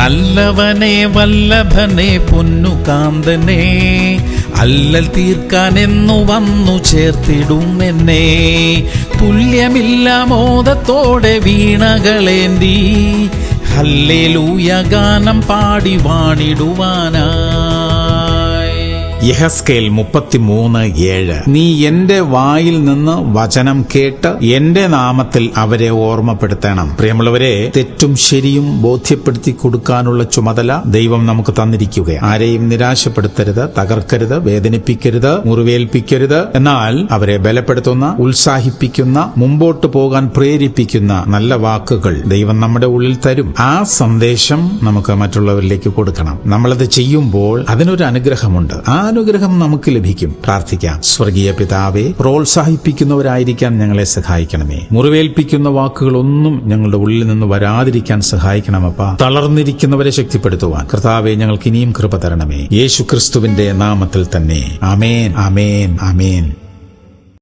നല്ലവനെ വല്ലഭനെ പൊന്നുകാന്തനെ അല്ലൽ തീർക്കാനെന്നു വന്നു ചേർത്തിടും എന്നെ. തുല്യമില്ല മോദത്തോടെ വീണകളേന്തി ഹല്ലേലൂയ ഗാനം പാടി വാണിടുവാനായി. യെഹെസ്കേൽ 33:7. നീ എന്റെ വായിൽ നിന്ന് വചനം കേട്ട് എന്റെ നാമത്തിൽ അവരെ ഓർമ്മപ്പെടുത്തണം. പ്രിയമുള്ളവരെ, തെറ്റും ശരിയും ബോധ്യപ്പെടുത്തി കൊടുക്കാനുള്ള ചുമതല ദൈവം നമുക്ക് തന്നിരിക്കുക. ആരെയും നിരാശപ്പെടുത്തരുത്, തകർക്കരുത്, വേദനിപ്പിക്കരുത്, മുറിവേൽപ്പിക്കരുത്. എന്നാൽ അവരെ ബലപ്പെടുത്തുന്ന, ഉത്സാഹിപ്പിക്കുന്ന, മുമ്പോട്ട് പോകാൻ പ്രേരിപ്പിക്കുന്ന നല്ല വാക്കുകൾ ദൈവം നമ്മുടെ ഉള്ളിൽ തരും. ആ സന്ദേശം നമുക്ക് മറ്റുള്ളവരിലേക്ക് കൊടുക്കണം. നമ്മളത് ചെയ്യുമ്പോൾ അതിനൊരു അനുഗ്രഹമുണ്ട്. ആ അനുഗ്രഹം നമുക്ക് ലഭിക്കും. പ്രാർത്ഥിക്കാം. സ്വർഗീയ പിതാവേ, പ്രോത്സാഹിപ്പിക്കുന്നവരായിരിക്കാൻ ഞങ്ങളെ സഹായിക്കണമേ. മുറിവേൽപ്പിക്കുന്ന വാക്കുകളൊന്നും ഞങ്ങളുടെ ഉള്ളിൽ നിന്ന് വരാതിരിക്കാൻ സഹായിക്കണമപ്പാ. തളർന്നിരിക്കുന്നവരെ ശക്തിപ്പെടുത്തുവാൻ കർത്താവേ ഞങ്ങൾക്ക് ഇനിയും കൃപ തരണമേ. യേശു ക്രിസ്തുവിന്റെ നാമത്തിൽ തന്നെ. ആമേൻ, ആമേൻ, ആമേൻ.